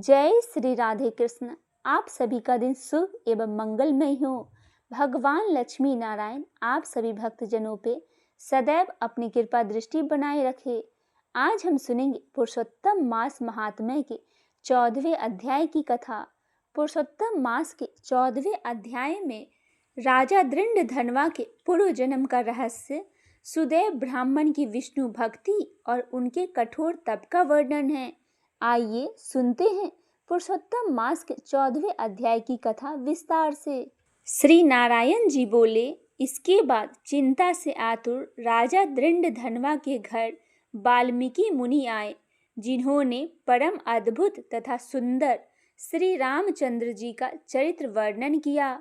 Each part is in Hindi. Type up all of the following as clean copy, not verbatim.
जय श्री राधे कृष्ण। आप सभी का दिन शुभ एवं मंगलमय हो। भगवान लक्ष्मी नारायण आप सभी भक्तजनों पे सदैव अपनी कृपा दृष्टि बनाए रखे। आज हम सुनेंगे पुरुषोत्तम मास महात्म्य के 14वें अध्याय की कथा। पुरुषोत्तम मास के 14वें अध्याय में राजा दृंडधनवा के पूर्व जन्म का रहस्य, सुदैव ब्राह्मण की विष्णु भक्ति और उनके कठोर तप का वर्णन है। आइए सुनते हैं पुरुषोत्तम मास के 14वें अध्याय की कथा विस्तार से। श्री नारायण जी बोले, इसके बाद चिंता से आतुर राजा दृंडधनवा के घर वाल्मीकि मुनि आए, जिन्होंने परम अद्भुत तथा सुंदर श्री रामचंद्र जी का चरित्र वर्णन किया।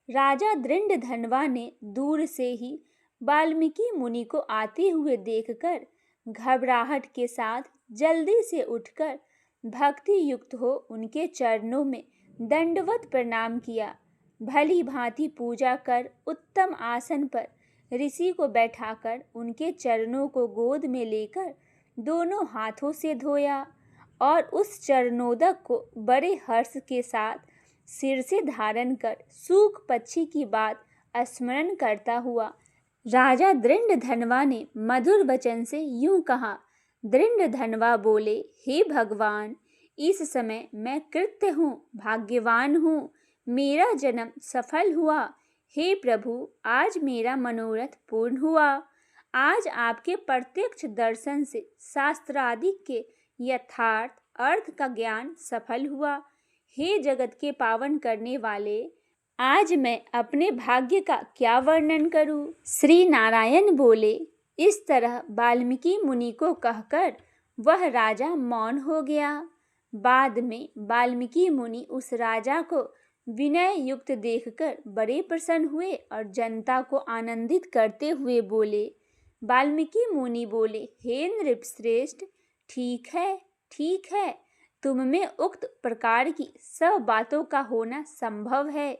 राजा दृंडधनवा ने दूर से ही वाल्मीकि मुनि को आते हुए देखकर घबराहट के साथ जल्दी से उठकर भक्ति युक्त हो उनके चरणों में दंडवत प्रणाम किया। भली भांति पूजा कर उत्तम आसन पर ऋषि को बैठाकर उनके चरणों को गोद में लेकर दोनों हाथों से धोया और उस चरणोदक को बड़े हर्ष के साथ सिर से धारण कर सूख पक्षी की बात स्मरण करता हुआ राजा दृंडधनवा ने मधुर वचन से यूं कहा। दृंडधनवा बोले, हे भगवान, इस समय मैं कृत्य हूँ, भाग्यवान हूँ, मेरा जन्म सफल हुआ। हे प्रभु, आज मेरा मनोरथ पूर्ण हुआ। आज आपके प्रत्यक्ष दर्शन से शास्त्रादि के यथार्थ अर्थ का ज्ञान सफल हुआ। हे जगत के पावन करने वाले, आज मैं अपने भाग्य का क्या वर्णन करूं। श्री नारायण बोले। इस तरह वाल्मीकि मुनि को कहकर वह राजा मौन हो गया। बाद में वाल्मीकि मुनि उस राजा को विनय युक्त देखकर बड़े प्रसन्न हुए और जनता को आनंदित करते हुए बोले। वाल्मीकि मुनि बोले, हे नृपश्रेष्ठ, ठीक है, तुम में उक्त प्रकार की सब बातों का होना संभव है।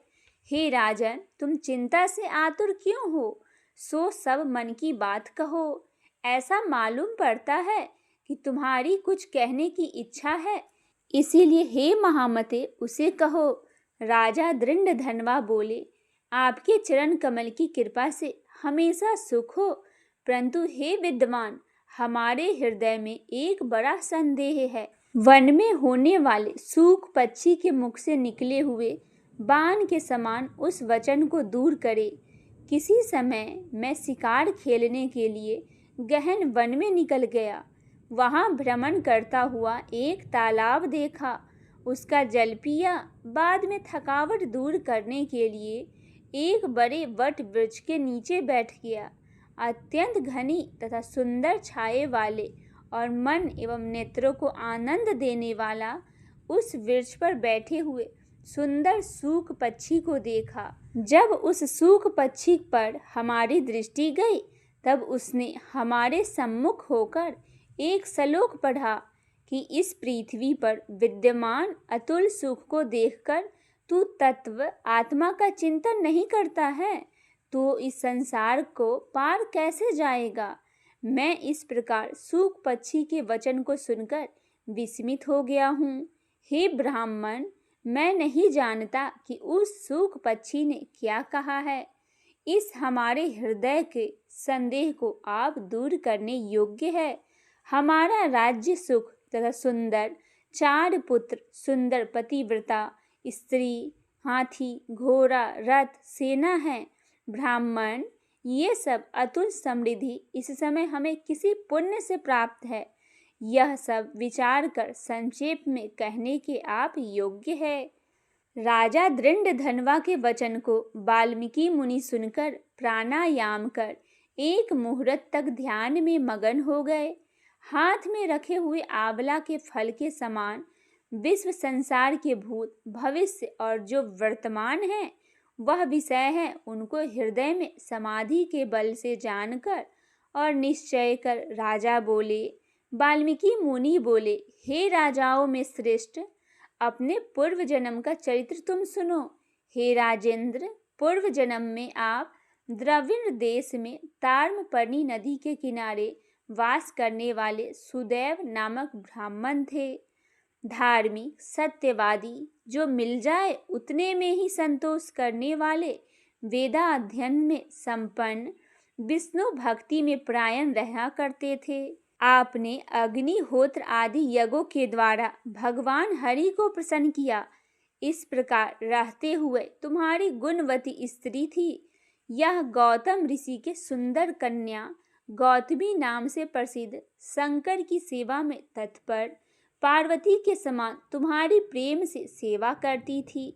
हे राजन, तुम चिंता से आतुर क्यों हो? सो सब मन की बात कहो। ऐसा मालूम पड़ता है कि तुम्हारी कुछ कहने की इच्छा है, इसीलिए हे महामते उसे कहो। राजा दृंडधनवा बोले, आपके चरण कमल की कृपा से हमेशा सुख हो, परंतु हे विद्वान, हमारे हृदय में एक बड़ा संदेह है। वन में होने वाले सूख पक्षी के मुख से निकले हुए बाण के समान उस वचन को दूर करे। किसी समय मैं शिकार खेलने के लिए गहन वन में निकल गया। वहां भ्रमण करता हुआ एक तालाब देखा, उसका जल पिया। बाद में थकावट दूर करने के लिए एक बड़े वट वृक्ष के नीचे बैठ गया। अत्यंत घनी तथा सुंदर छाए वाले और मन एवं नेत्रों को आनंद देने वाला उस वृक्ष पर बैठे हुए सुंदर सूख पक्षी को देखा। जब उस सूख पक्षी पर हमारी दृष्टि गई, तब उसने हमारे सम्मुख होकर एक श्लोक पढ़ा कि इस पृथ्वी पर विद्यमान अतुल सुख को देखकर तू तत्व आत्मा का चिंतन नहीं करता है, तो इस संसार को पार कैसे जाएगा। मैं इस प्रकार सूख पक्षी के वचन को सुनकर विस्मित हो गया हूँ। हे ब्राह्मण, मैं नहीं जानता कि उस सूख पक्षी ने क्या कहा है। इस हमारे हृदय के संदेह को आप दूर करने योग्य है। हमारा राज्य सुख तथा सुंदर 4 पुत्र, सुंदर पतिव्रता स्त्री, हाथी, घोड़ा, रथ, सेना है। ब्राह्मण, ये सब अतुल समृद्धि इस समय हमें किसी पुण्य से प्राप्त है। यह सब विचार कर संक्षेप में कहने के आप योग्य है। राजा दृंडधनवा के वचन को वाल्मीकि मुनि सुनकर प्राणायाम कर एक मुहूर्त तक ध्यान में मगन हो गए। हाथ में रखे हुए आंवला के फल के समान विश्व संसार के भूत, भविष्य और जो वर्तमान है वह विषय है, उनको हृदय में समाधि के बल से जानकर और निश्चय कर राजा बोले। वाल्मीकि मुनि बोले, हे राजाओं में श्रेष्ठ, अपने पूर्व जन्म का चरित्र तुम सुनो। हे राजेंद्र, पूर्व जन्म में आप द्रविड़ देश में ताम्रपर्णी नदी के किनारे वास करने वाले सुदैव नामक ब्राह्मण थे। धार्मिक, सत्यवादी, जो मिल जाए उतने में ही संतोष करने वाले, वेदाध्ययन में संपन्न, विष्णु भक्ति में प्रायण रहा करते थे। आपने अग्निहोत्र आदि यज्ञों के द्वारा भगवान हरि को प्रसन्न किया। इस प्रकार रहते हुए तुम्हारी गुणवती स्त्री थी। यह गौतम ऋषि के सुंदर कन्या गौतमी नाम से प्रसिद्ध, शंकर की सेवा में तत्पर, पार्वती के समान तुम्हारी प्रेम से सेवा करती थी।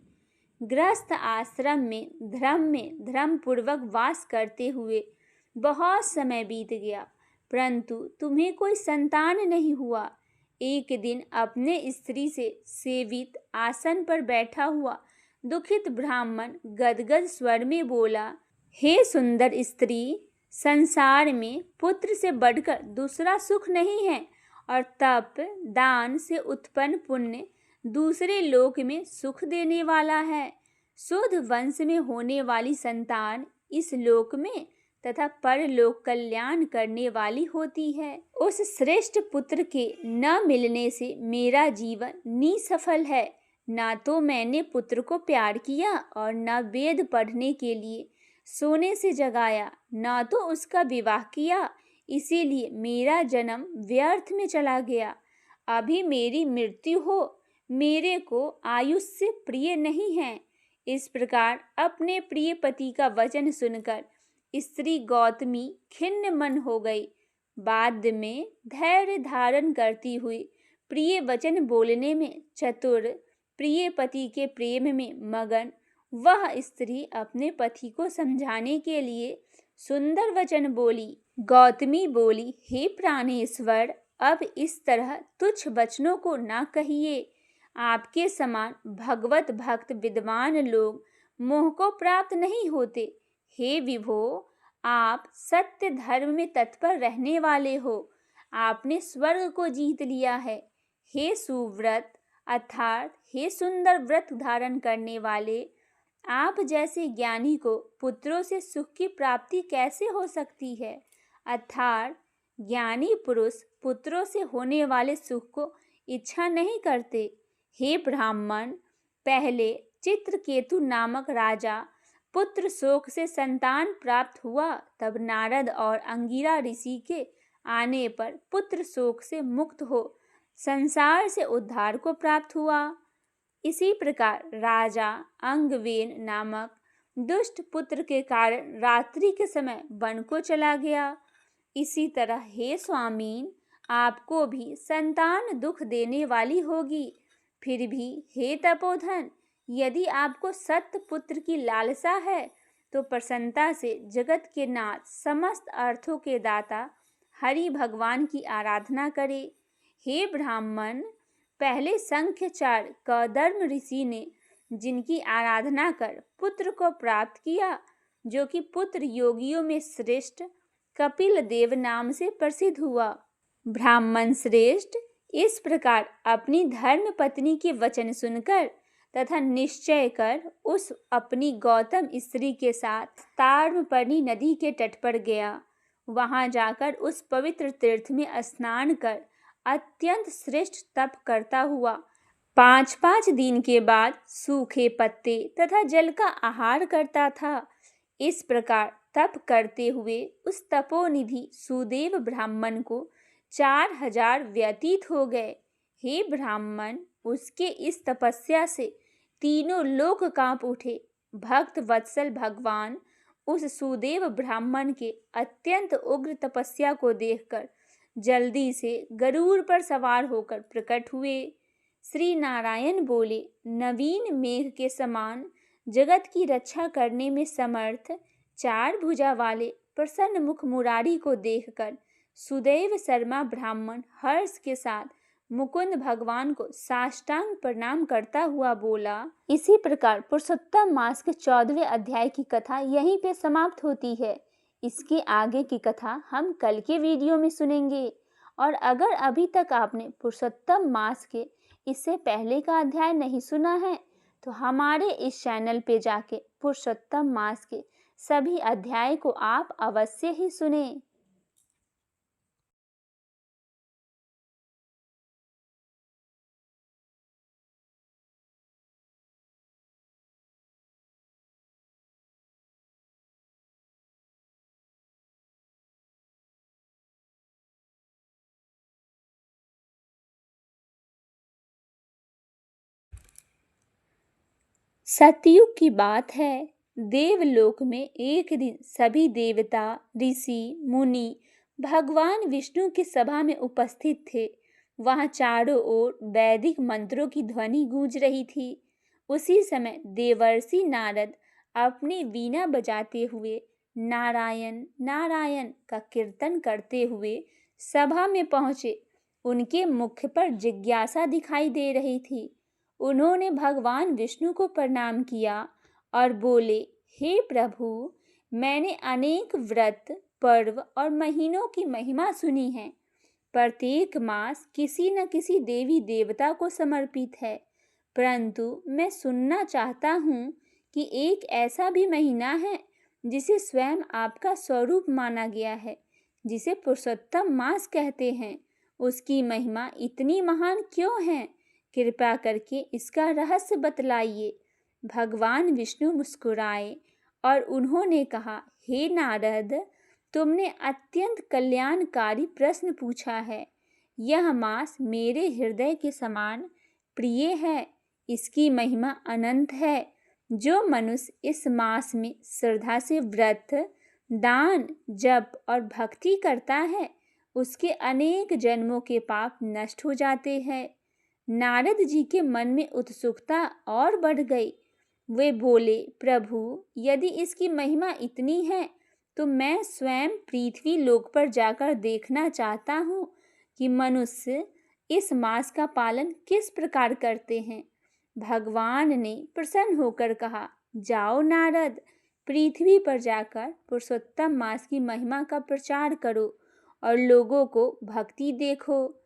गृहस्थ आश्रम में धर्म पूर्वक वास करते हुए बहुत समय बीत गया, परंतु तुम्हें कोई संतान नहीं हुआ। एक दिन अपने स्त्री से सेवित आसन पर बैठा हुआ दुखित ब्राह्मण गदगद स्वर में बोला, हे सुंदर स्त्री, संसार में पुत्र से बढ़कर दूसरा सुख नहीं है, और तप दान से उत्पन्न पुण्य दूसरे लोक में सुख देने वाला है। शुद्ध वंश में होने वाली संतान इस लोक में तथा परलोक कल्याण करने वाली होती है। उस श्रेष्ठ पुत्र के न मिलने से मेरा जीवन निसफल है। न तो मैंने पुत्र को प्यार किया और न वेद पढ़ने के लिए सोने से जगाया, न तो उसका विवाह किया, इसीलिए मेरा जन्म व्यर्थ में चला गया। अभी मेरी मृत्यु हो, मेरे को आयुष्य प्रिय नहीं है। इस प्रकार अपने प्रिय पति का वचन सुनकर स्त्री गौतमी खिन्न मन हो गई। बाद में धैर्य धारण करती हुई प्रिय वचन बोलने में चतुर, प्रिय पति के प्रेम में मगन वह स्त्री अपने पति को समझाने के लिए सुंदर वचन बोली। गौतमी बोली, हे प्राणेश्वर, अब इस तरह तुच्छ वचनों को ना कहिए। आपके समान भगवत भक्त विद्वान लोग मोह को प्राप्त नहीं होते। हे विभो, आप सत्य धर्म में तत्पर रहने वाले हो। आपने स्वर्ग को जीत लिया है। हे सुव्रत अर्थात हे सुंदर व्रत धारण करने वाले, आप जैसे ज्ञानी को पुत्रों से सुख की प्राप्ति कैसे हो सकती है? अर्थात ज्ञानी पुरुष पुत्रों से होने वाले सुख को इच्छा नहीं करते। हे ब्राह्मण, पहले चित्रकेतु नामक राजा पुत्र शोक से संतान प्राप्त हुआ, तब नारद और अंगिरा ऋषि के आने पर पुत्र शोक से मुक्त हो संसार से उद्धार को प्राप्त हुआ। इसी प्रकार राजा अंगवेन नामक दुष्ट पुत्र के कारण रात्रि के समय वन को चला गया। इसी तरह हे स्वामीन, आपको भी संतान दुख देने वाली होगी। फिर भी हे तपोधन, यदि आपको सत्य पुत्र की लालसा है तो प्रसन्नता से जगत के नाथ समस्त अर्थों के दाता हरि भगवान की आराधना करे। हे ब्राह्मण, पहले संख्याचार्य कदर्म ऋषि ने जिनकी आराधना कर पुत्र को प्राप्त किया, जो कि पुत्र योगियों में श्रेष्ठ कपिल देव नाम से प्रसिद्ध हुआ। ब्राह्मण श्रेष्ठ इस प्रकार अपनी धर्म पत्नी के वचन सुनकर तथा निश्चय कर उस अपनी गौतम स्त्री के साथ ताम्रपर्णी नदी के तट पर गया। वहां जाकर उस पवित्र तीर्थ में स्नान कर अत्यंत श्रेष्ठ तप करता हुआ 5-5 दिन के बाद सूखे पत्ते तथा जल का आहार करता था। इस प्रकार तप करते हुए उस तपोनिधि सुदेव ब्राह्मण को 4000 व्यतीत हो गए। हे ब्राह्मण, उसके इस तपस्या से तीनों लोक कांप उठे। भक्त वत्सल भगवान उस सुदेव ब्राह्मण के अत्यंत उग्र तपस्या को देखकर जल्दी से गरुड़ पर सवार होकर प्रकट हुए। श्री नारायण बोले, नवीन मेघ के समान जगत की रक्षा करने में समर्थ 4 भुजा वाले प्रसन्न मुख मुरारी को देखकर सुदेव शर्मा ब्राह्मण हर्ष के साथ मुकुंद भगवान को साष्टांग प्रणाम करता हुआ बोला। इसी प्रकार पुरुषोत्तम मास के 14वें अध्याय की कथा यहीं पे समाप्त होती है। इसके आगे की कथा हम कल के वीडियो में सुनेंगे। और अगर अभी तक आपने पुरुषोत्तम मास के इससे पहले का अध्याय नहीं सुना है तो हमारे इस चैनल पे जाके पुरुषोत्तम मास के सभी अध्याय को आप अवश्य ही सुनें। सतयुग की बात है। देवलोक में एक दिन सभी देवता, ऋषि, मुनि भगवान विष्णु की सभा में उपस्थित थे। वहां चारों ओर वैदिक मंत्रों की ध्वनि गूंज रही थी। उसी समय देवर्षि नारद अपनी वीणा बजाते हुए नारायण नारायण का कीर्तन करते हुए सभा में पहुंचे। उनके मुख पर जिज्ञासा दिखाई दे रही थी। उन्होंने भगवान विष्णु को प्रणाम किया और बोले, हे प्रभु, मैंने अनेक व्रत, पर्व और महीनों की महिमा सुनी है। प्रत्येक मास किसी न किसी देवी देवता को समर्पित है, परंतु मैं सुनना चाहता हूँ कि एक ऐसा भी महीना है जिसे स्वयं आपका स्वरूप माना गया है, जिसे पुरुषोत्तम मास कहते हैं। उसकी महिमा इतनी महान क्यों है? कृपा करके इसका रहस्य बतलाइए। भगवान विष्णु मुस्कुराए और उन्होंने कहा, हे नारद, तुमने अत्यंत कल्याणकारी प्रश्न पूछा है। यह मास मेरे हृदय के समान प्रिय है। इसकी महिमा अनंत है। जो मनुष्य इस मास में श्रद्धा से व्रत, दान, जप और भक्ति करता है, उसके अनेक जन्मों के पाप नष्ट हो जाते हैं। नारद जी के मन में उत्सुकता और बढ़ गई। वे बोले, प्रभु, यदि इसकी महिमा इतनी है तो मैं स्वयं पृथ्वी लोक पर जाकर देखना चाहता हूँ कि मनुष्य इस मास का पालन किस प्रकार करते हैं। भगवान ने प्रसन्न होकर कहा, जाओ नारद, पृथ्वी पर जाकर पुरुषोत्तम मास की महिमा का प्रचार करो और लोगों को भक्ति देखो।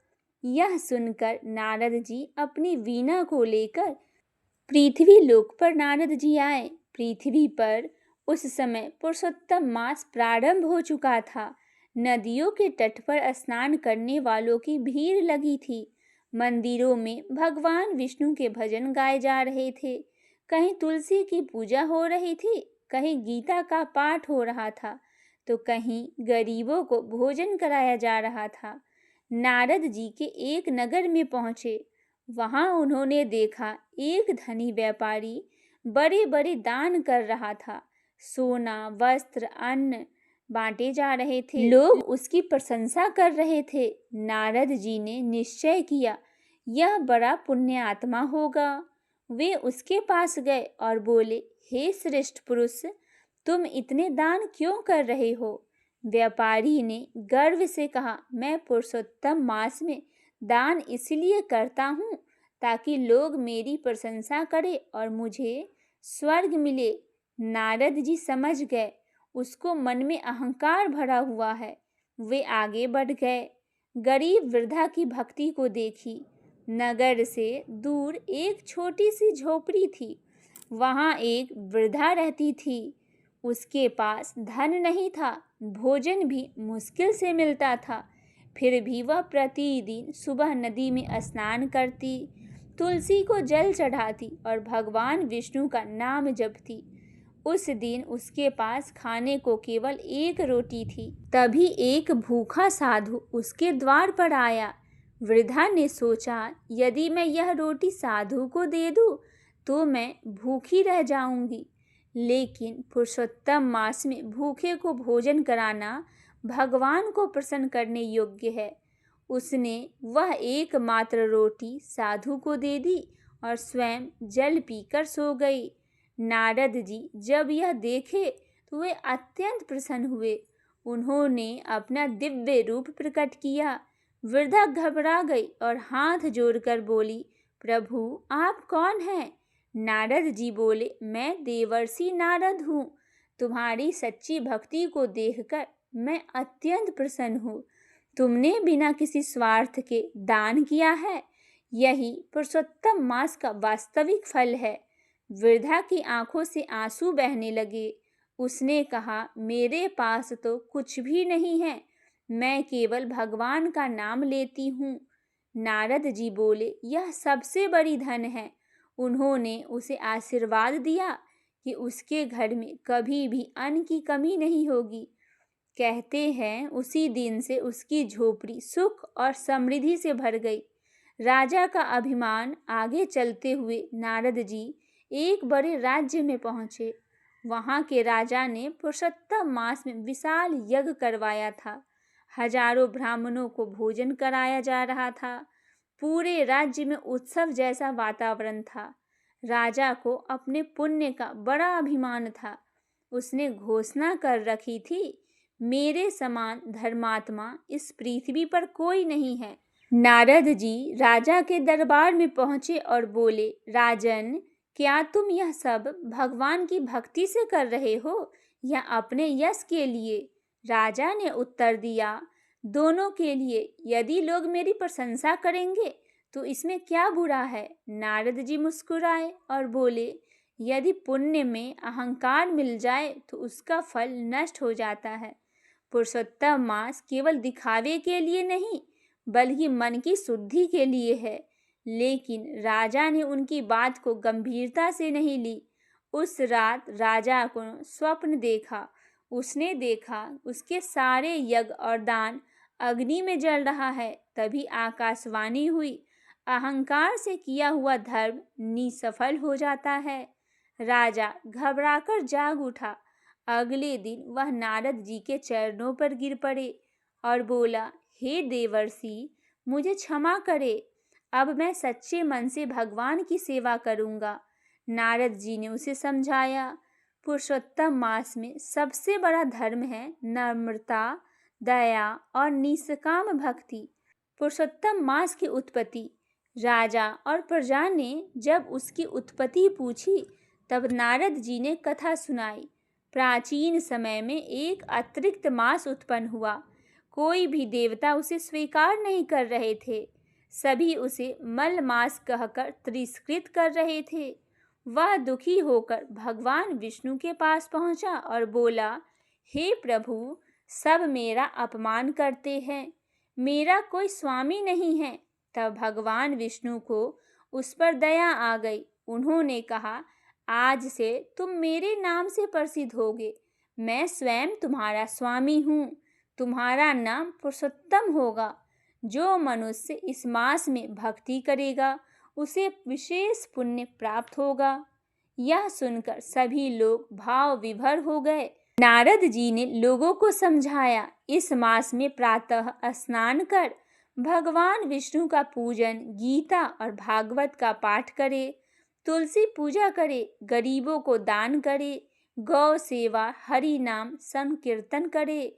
यह सुनकर नारद जी अपनी वीणा को लेकर पृथ्वी लोक पर नारद जी आए। पृथ्वी पर उस समय पुरुषोत्तम मास प्रारंभ हो चुका था। नदियों के तट पर स्नान करने वालों की भीड़ लगी थी। मंदिरों में भगवान विष्णु के भजन गाए जा रहे थे। कहीं तुलसी की पूजा हो रही थी, कहीं गीता का पाठ हो रहा था, तो कहीं गरीबों को भोजन कराया जा रहा था। नारद जी के एक नगर में पहुंचे। वहां उन्होंने देखा एक धनी व्यापारी बड़े बड़े दान कर रहा था। सोना, वस्त्र, अन्न बांटे जा रहे थे। लोग उसकी प्रशंसा कर रहे थे। नारद जी ने निश्चय किया, यह बड़ा पुण्य आत्मा होगा। वे उसके पास गए और बोले, हे श्रेष्ठ पुरुष, तुम इतने दान क्यों कर रहे हो? व्यापारी ने गर्व से कहा, मैं पुरुषोत्तम मास में दान इसलिए करता हूँ ताकि लोग मेरी प्रशंसा करें और मुझे स्वर्ग मिले। नारद जी समझ गए उसको मन में अहंकार भरा हुआ है। वे आगे बढ़ गए। गरीब वृद्धा की भक्ति को देखी। नगर से दूर एक छोटी सी झोपड़ी थी। वहाँ एक वृद्धा रहती थी। उसके पास धन नहीं था, भोजन भी मुश्किल से मिलता था। फिर भी वह प्रतिदिन सुबह नदी में स्नान करती, तुलसी को जल चढ़ाती और भगवान विष्णु का नाम जपती। उस दिन उसके पास खाने को केवल एक रोटी थी। तभी एक भूखा साधु उसके द्वार पर आया। वृद्धा ने सोचा, यदि मैं यह रोटी साधु को दे दूं तो मैं भूखी रह जाऊंगी, लेकिन पुरुषोत्तम मास में भूखे को भोजन कराना भगवान को प्रसन्न करने योग्य है। उसने वह एकमात्र रोटी साधु को दे दी और स्वयं जल पीकर सो गई। नारद जी जब यह देखे तो वे अत्यंत प्रसन्न हुए। उन्होंने अपना दिव्य रूप प्रकट किया। वृद्धा घबरा गई और हाथ जोड़कर बोली, प्रभु, आप कौन हैं? नारद जी बोले, मैं देवर्षि नारद हूँ। तुम्हारी सच्ची भक्ति को देखकर मैं अत्यंत प्रसन्न हूँ। तुमने बिना किसी स्वार्थ के दान किया है। यही पुरुषोत्तम मास का वास्तविक फल है। वृद्धा की आंखों से आंसू बहने लगे। उसने कहा, मेरे पास तो कुछ भी नहीं है, मैं केवल भगवान का नाम लेती हूँ। नारद जी बोले, यह सबसे बड़ी धन है। उन्होंने उसे आशीर्वाद दिया कि उसके घर में कभी भी अन्न की कमी नहीं होगी। कहते हैं उसी दिन से उसकी झोपड़ी सुख और समृद्धि से भर गई। राजा का अभिमान आगे चलते हुए नारद जी एक बड़े राज्य में पहुंचे। वहां के राजा ने पुरुषोत्तम मास में विशाल यज्ञ करवाया था। हजारों ब्राह्मणों को भोजन कराया जा रहा था। पूरे राज्य में उत्सव जैसा वातावरण था। राजा को अपने पुण्य का बड़ा अभिमान था। उसने घोषणा कर रखी थी, मेरे समान धर्मात्मा इस पृथ्वी पर कोई नहीं है। नारद जी राजा के दरबार में पहुंचे और बोले, राजन, क्या तुम यह सब भगवान की भक्ति से कर रहे हो या अपने यश के लिए? राजा ने उत्तर दिया, दोनों के लिए। यदि लोग मेरी प्रशंसा करेंगे तो इसमें क्या बुरा है? नारद जी मुस्कुराए और बोले, यदि पुण्य में अहंकार मिल जाए तो उसका फल नष्ट हो जाता है। पुरुषोत्तम मास केवल दिखावे के लिए नहीं बल्कि मन की शुद्धि के लिए है। लेकिन राजा ने उनकी बात को गंभीरता से नहीं ली। उस रात राजा को स्वप्न देखा। उसने देखा उसके सारे यज्ञ और दान अग्नि में जल रहा है। तभी आकाशवाणी हुई, अहंकार से किया हुआ धर्म निसफल हो जाता है। राजा घबराकर जाग उठा। अगले दिन वह नारद जी के चरणों पर गिर पड़े और बोला, हे देवर्षि, मुझे क्षमा करे। अब मैं सच्चे मन से भगवान की सेवा करूंगा। नारद जी ने उसे समझाया, पुरुषोत्तम मास में सबसे बड़ा धर्म है नम्रता, दया और निष्काम भक्ति। पुरुषोत्तम मास की उत्पत्ति। राजा और प्रजा ने जब उसकी उत्पत्ति पूछी तब नारद जी ने कथा सुनाई। प्राचीन समय में एक अतिरिक्त मास उत्पन्न हुआ। कोई भी देवता उसे स्वीकार नहीं कर रहे थे। सभी उसे मल मास कहकर तिरस्कृत कर रहे थे। वह दुखी होकर भगवान विष्णु के पास पहुंचा और बोला, हे प्रभु, सब मेरा अपमान करते हैं। मेरा कोई स्वामी नहीं है। तब भगवान विष्णु को उस पर दया आ गई। उन्होंने कहा, आज से तुम मेरे नाम से प्रसिद्ध होगे। मैं स्वयं तुम्हारा स्वामी हूँ। तुम्हारा नाम पुरुषोत्तम होगा। जो मनुष्य इस मास में भक्ति करेगा उसे विशेष पुण्य प्राप्त होगा। यह सुनकर सभी लोग भाव विभोर हो गए। नारद जी ने लोगों को समझाया, इस मास में प्रातः स्नान कर भगवान विष्णु का पूजन, गीता और भागवत का पाठ करे, तुलसी पूजा करे, गरीबों को दान करे, गौ सेवा, हरि नाम संकीर्तन करे।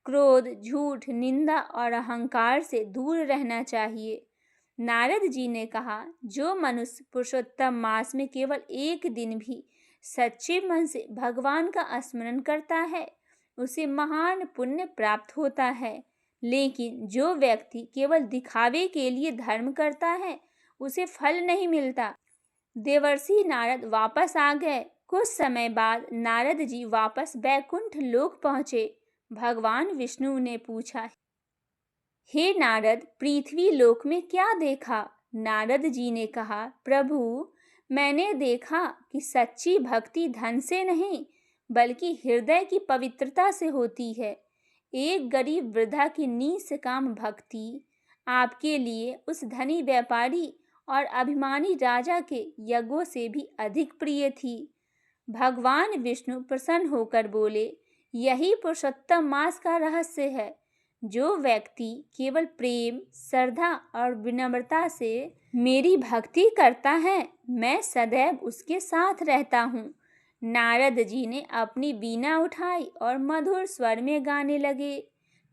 क्रोध, झूठ, निंदा और अहंकार से दूर रहना चाहिए। नारद जी ने कहा, जो मनुष्य पुरुषोत्तम मास में केवल एक दिन भी सच्चे मन से भगवान का स्मरण करता है उसे महान पुण्य प्राप्त होता है। लेकिन जो व्यक्ति केवल दिखावे के लिए धर्म करता है उसे फल नहीं मिलता। देवर्षि नारद वापस आ गए। कुछ समय बाद नारद जी वापस बैकुंठ लोक पहुंचे। भगवान विष्णु ने पूछा, हे नारद, पृथ्वी लोक में क्या देखा? नारद जी ने कहा, प्रभु, मैंने देखा कि सच्ची भक्ति धन से नहीं बल्कि हृदय की पवित्रता से होती है। एक गरीब वृद्धा की निष्काम भक्ति आपके लिए उस धनी व्यापारी और अभिमानी राजा के यज्ञों से भी अधिक प्रिय थी। भगवान विष्णु प्रसन्न होकर बोले, यही पुरुषोत्तम मास का रहस्य है। जो व्यक्ति केवल प्रेम, श्रद्धा और विनम्रता से मेरी भक्ति करता है मैं सदैव उसके साथ रहता हूँ। नारद जी ने अपनी वीणा उठाई और मधुर स्वर में गाने लगे,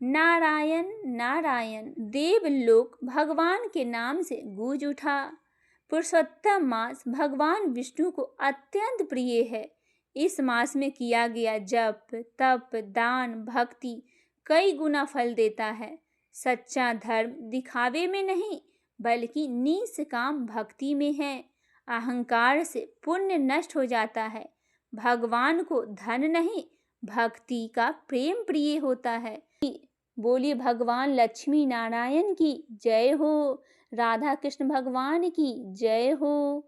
नारायण नारायण। देवलोक भगवान के नाम से गूंज उठा। पुरुषोत्तम मास भगवान विष्णु को अत्यंत प्रिय है। इस मास में किया गया जप, तप, दान, भक्ति कई गुना फल देता है। सच्चा धर्म दिखावे में नहीं बल्कि निष्काम भक्ति में है। अहंकार से पुण्य नष्ट हो जाता है। भगवान को धन नहीं भक्ति का प्रेम प्रिय होता है। बोलिए भगवान लक्ष्मी नारायण की जय हो। राधा कृष्ण भगवान की जय हो।